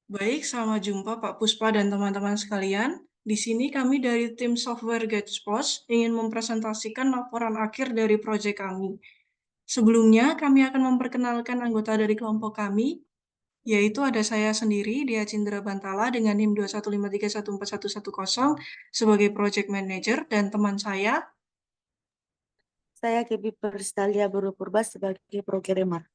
Baik, selamat jumpa Pak Puspa dan teman-teman sekalian. Di sini kami dari tim Software Getspos ingin mempresentasikan laporan akhir dari proyek kami. Sebelumnya, kami akan memperkenalkan anggota dari kelompok kami, yaitu ada saya sendiri, Dia Cindra Bantala, dengan NIM 215314110 sebagai Project Manager, dan teman saya. Saya Kebi Perstalia Buru Purba sebagai programmer.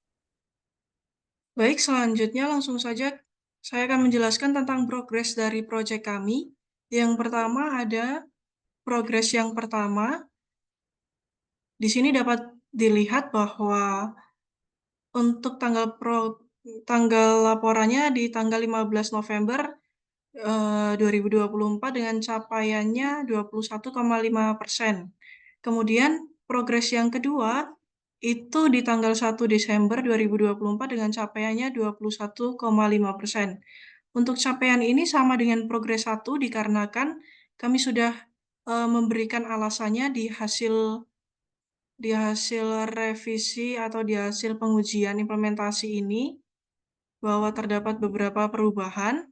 Baik, selanjutnya langsung saja saya akan menjelaskan tentang progres dari proyek kami. Yang pertama ada progres yang pertama. Di sini dapat dilihat bahwa untuk tanggal laporannya di tanggal 15 November 2024 dengan capaiannya 21,5%. Kemudian progres yang kedua itu di tanggal 1 Desember 2024 dengan capaiannya 21,5%. Untuk capaian ini sama dengan progres 1 dikarenakan kami sudah memberikan alasannya di hasil revisi atau di hasil pengujian implementasi ini bahwa terdapat beberapa perubahan.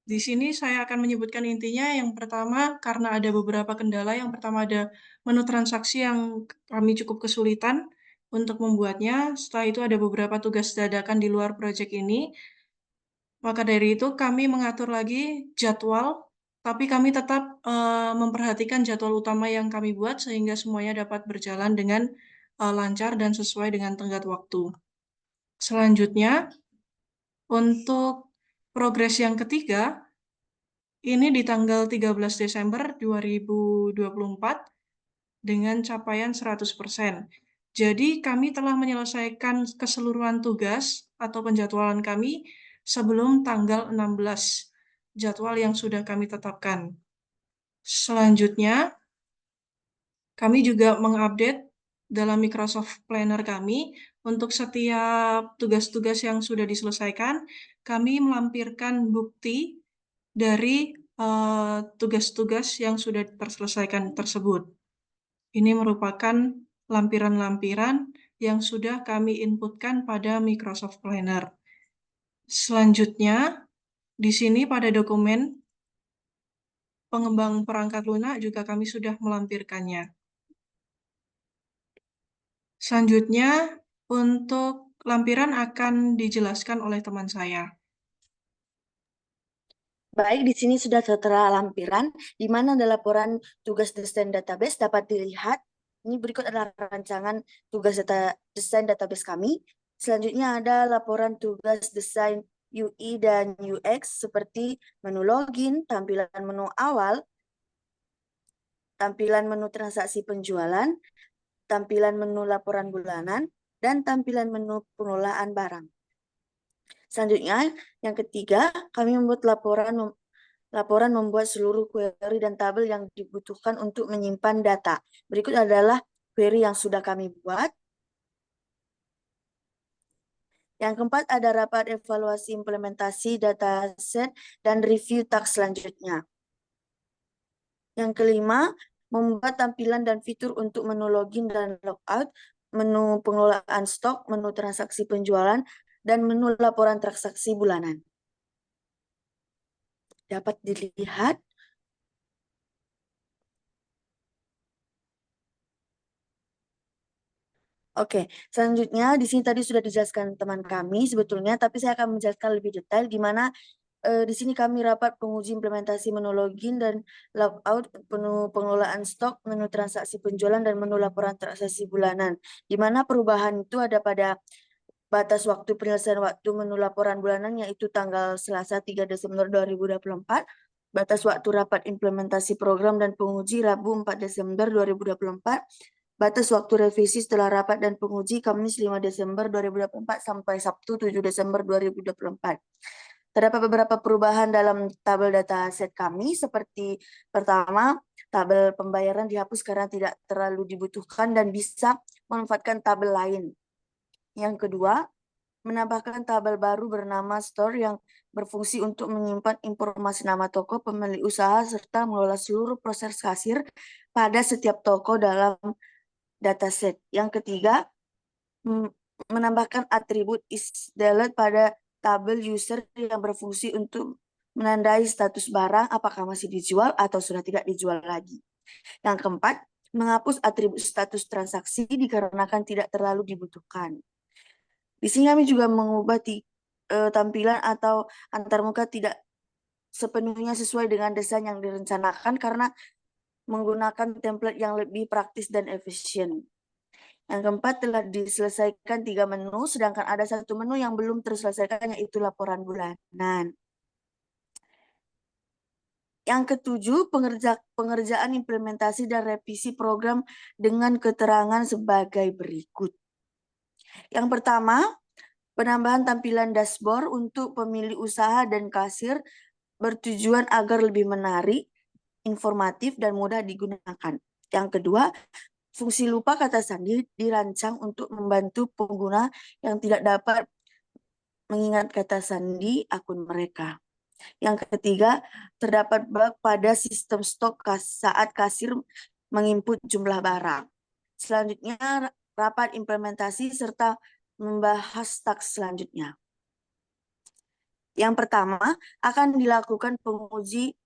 Di sini saya akan menyebutkan intinya. Yang pertama, karena ada beberapa kendala. Yang pertama ada menu transaksi yang kami cukup kesulitan untuk membuatnya. Setelah itu ada beberapa tugas dadakan di luar proyek ini. Maka dari itu kami mengatur lagi jadwal, tapi kami tetap memperhatikan jadwal utama yang kami buat sehingga semuanya dapat berjalan dengan lancar dan sesuai dengan tenggat waktu. Selanjutnya, untuk progres yang ketiga, ini di tanggal 13 Desember 2024 dengan capaian 100%. Jadi kami telah menyelesaikan keseluruhan tugas atau penjadwalan kami sebelum tanggal 16 jadwal yang sudah kami tetapkan. Selanjutnya, kami juga mengupdate dalam Microsoft Planner kami untuk setiap tugas-tugas yang sudah diselesaikan, kami melampirkan bukti dari tugas-tugas yang sudah terselesaikan tersebut. Ini merupakan lampiran-lampiran yang sudah kami inputkan pada Microsoft Planner. Selanjutnya, di sini pada dokumen pengembang perangkat lunak juga kami sudah melampirkannya. Selanjutnya, untuk lampiran akan dijelaskan oleh teman saya. Baik, di sini sudah tertera lampiran, di mana ada laporan tugas desain database dapat dilihat. Ini berikut adalah rancangan tugas desain database kami. Selanjutnya ada laporan tugas desain UI dan UX seperti menu login, tampilan menu awal, tampilan menu transaksi penjualan, tampilan menu laporan bulanan, dan tampilan menu pengelolaan barang. Selanjutnya, yang ketiga, kami membuat laporan membuat seluruh query dan tabel yang dibutuhkan untuk menyimpan data. Berikut adalah query yang sudah kami buat. Yang keempat, ada rapat evaluasi implementasi dataset dan review task selanjutnya. Yang kelima, membuat tampilan dan fitur untuk menu login dan logout, menu pengelolaan stok, menu transaksi penjualan, dan menu laporan transaksi bulanan. Dapat dilihat. Oke, selanjutnya di sini tadi sudah dijelaskan teman kami sebetulnya, tapi saya akan menjelaskan lebih detail di mana di sini kami rapat penguji implementasi menu login dan logout, menu pengelolaan stok, menu transaksi penjualan, dan menu laporan transaksi bulanan. Di mana perubahan itu ada pada batas waktu penyelesaian waktu menu laporan bulanan yaitu tanggal Selasa 3 Desember 2024, batas waktu rapat implementasi program dan penguji Rabu 4 Desember 2024, batas waktu revisi setelah rapat dan penguji Kamis 5 Desember 2024 sampai Sabtu 7 Desember 2024. Terdapat beberapa perubahan dalam tabel data set kami, seperti pertama, tabel pembayaran dihapus karena tidak terlalu dibutuhkan dan bisa memanfaatkan tabel lain. Yang kedua, menambahkan tabel baru bernama store yang berfungsi untuk menyimpan informasi nama toko, pemilik usaha, serta mengelola seluruh proses kasir pada setiap toko dalam dataset. Yang ketiga, menambahkan atribut isDallet pada tabel user yang berfungsi untuk menandai status barang apakah masih dijual atau sudah tidak dijual lagi. Yang keempat, menghapus atribut status transaksi dikarenakan tidak terlalu dibutuhkan. Di sini kami juga mengubah tampilan atau antarmuka tidak sepenuhnya sesuai dengan desain yang direncanakan karena menggunakan template yang lebih praktis dan efisien. Yang keempat, telah diselesaikan 3 menu, sedangkan ada 1 menu yang belum terselesaikan, yaitu laporan bulanan. Yang ketujuh, pengerjaan implementasi dan revisi program dengan keterangan sebagai berikut. Yang pertama, penambahan tampilan dashboard untuk pemilik usaha dan kasir bertujuan agar lebih menarik, informatif, dan mudah digunakan. Yang kedua, fungsi lupa kata sandi dirancang untuk membantu pengguna yang tidak dapat mengingat kata sandi akun mereka. Yang ketiga, terdapat bug pada sistem stok saat kasir menginput jumlah barang. Selanjutnya, rapat implementasi serta membahas task selanjutnya. Yang pertama, akan dilakukan penguji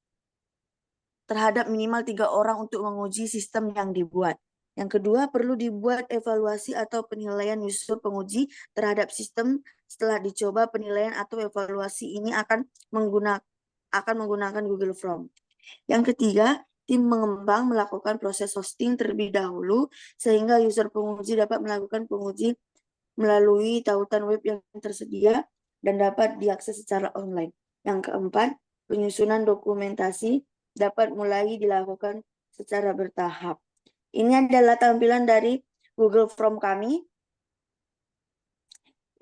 terhadap minimal 3 orang untuk menguji sistem yang dibuat. Yang kedua, perlu dibuat evaluasi atau penilaian user penguji terhadap sistem setelah dicoba. Penilaian atau evaluasi ini akan menggunakan Google Form. Yang ketiga, tim mengembang melakukan proses hosting terlebih dahulu sehingga user penguji dapat melakukan penguji melalui tautan web yang tersedia dan dapat diakses secara online. Yang keempat, penyusunan dokumentasi dapat mulai dilakukan secara bertahap. Ini adalah tampilan dari Google Form kami.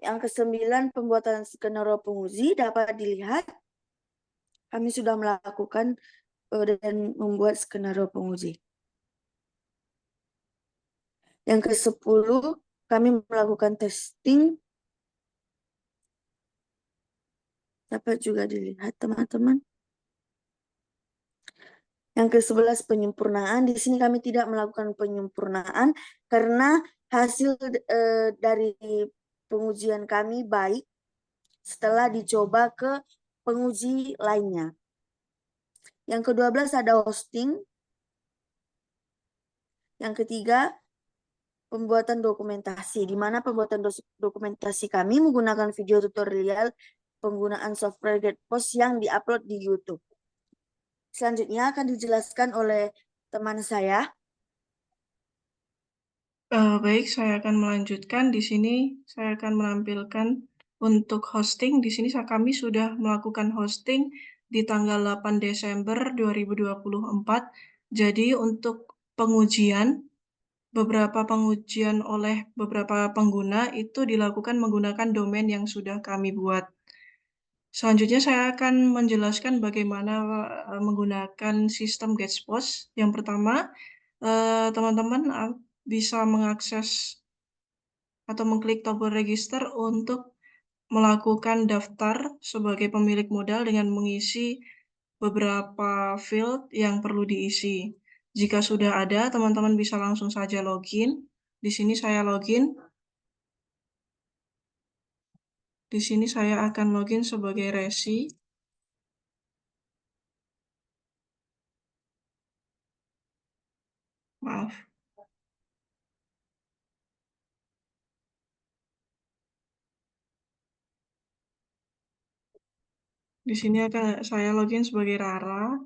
Yang kesembilan, pembuatan skenario penguji dapat dilihat. Kami sudah melakukan dan membuat skenario penguji. Yang ke-10, kami melakukan testing. Dapat juga dilihat, teman-teman. Yang ke-11, penyempurnaan. Di sini kami tidak melakukan penyempurnaan karena hasil dari pengujian kami baik setelah dicoba ke penguji lainnya. Yang ke-12 ada hosting. Yang ketiga, pembuatan dokumentasi, di mana pembuatan dokumentasi kami menggunakan video tutorial penggunaan software GetPost yang diupload di YouTube. Selanjutnya akan dijelaskan oleh teman saya. Baik, saya akan melanjutkan. Di sini saya akan menampilkan untuk hosting. Di sini kami sudah melakukan hosting di tanggal 8 Desember 2024. Jadi untuk beberapa pengujian oleh beberapa pengguna itu dilakukan menggunakan domain yang sudah kami buat. Selanjutnya saya akan menjelaskan bagaimana menggunakan sistem GetPost. Yang pertama, teman-teman bisa mengakses atau mengklik tombol register untuk melakukan daftar sebagai pemilik modal dengan mengisi beberapa field yang perlu diisi. Jika sudah ada, teman-teman bisa langsung saja login. Di sini saya login. Di sini saya akan login sebagai Resi. Maaf. Di sini akan saya login sebagai Rara.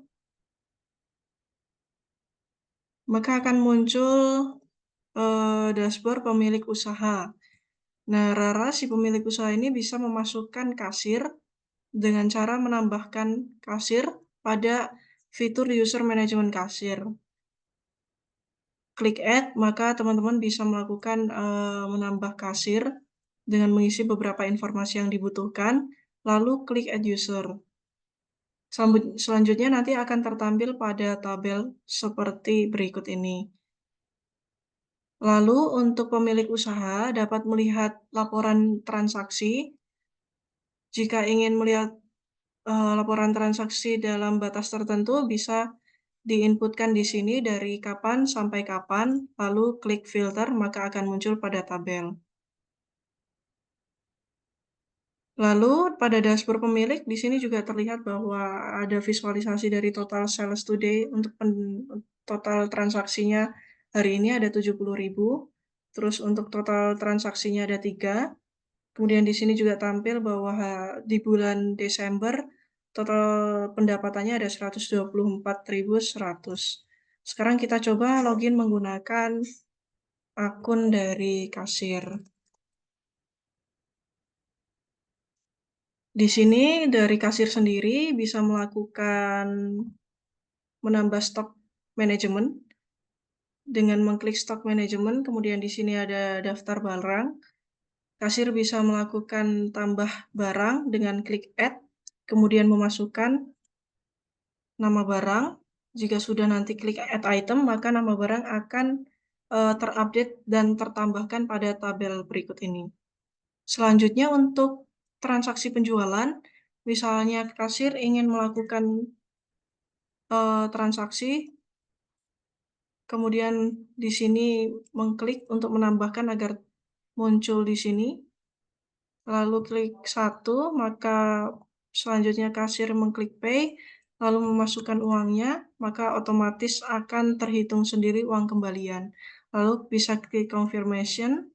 Maka akan muncul dashboard pemilik usaha. Nah, Rara, si pemilik usaha ini bisa memasukkan kasir dengan cara menambahkan kasir pada fitur user management kasir. Klik add, maka teman-teman bisa melakukan menambah kasir dengan mengisi beberapa informasi yang dibutuhkan, lalu klik add user. Selanjutnya nanti akan tertampil pada tabel seperti berikut ini. Lalu untuk pemilik usaha dapat melihat laporan transaksi. Jika ingin melihat laporan transaksi dalam batas tertentu, bisa diinputkan di sini dari kapan sampai kapan, lalu klik filter, maka akan muncul pada tabel. Lalu pada dashboard pemilik di sini juga terlihat bahwa ada visualisasi dari total sales today untuk total transaksinya hari ini ada 70.000. Terus untuk total transaksinya ada 3. Kemudian di sini juga tampil bahwa di bulan Desember total pendapatannya ada 124.100. Sekarang kita coba login menggunakan akun dari kasir. Di sini dari kasir sendiri bisa melakukan menambah stok manajemen dengan mengklik stok manajemen, kemudian di sini ada daftar barang. Kasir bisa melakukan tambah barang dengan klik add, kemudian memasukkan nama barang. Jika sudah nanti klik add item, maka nama barang akan terupdate dan tertambahkan pada tabel berikut ini. Selanjutnya untuk transaksi penjualan, misalnya kasir ingin melakukan transaksi, kemudian di sini mengklik untuk menambahkan agar muncul di sini, lalu klik 1, maka selanjutnya kasir mengklik pay, lalu memasukkan uangnya, maka otomatis akan terhitung sendiri uang kembalian. Lalu bisa klik confirmation,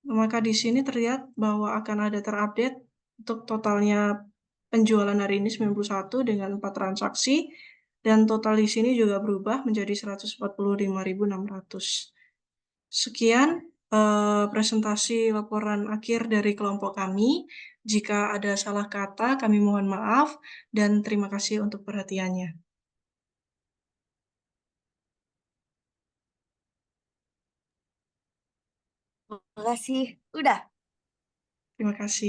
maka di sini terlihat bahwa akan ada terupdate untuk totalnya penjualan hari ini 91 dengan 4 transaksi, dan total di sini juga berubah menjadi 145.600. Sekian presentasi laporan akhir dari kelompok kami. Jika ada salah kata, kami mohon maaf dan terima kasih untuk perhatiannya. Terima kasih. Udah. Terima kasih.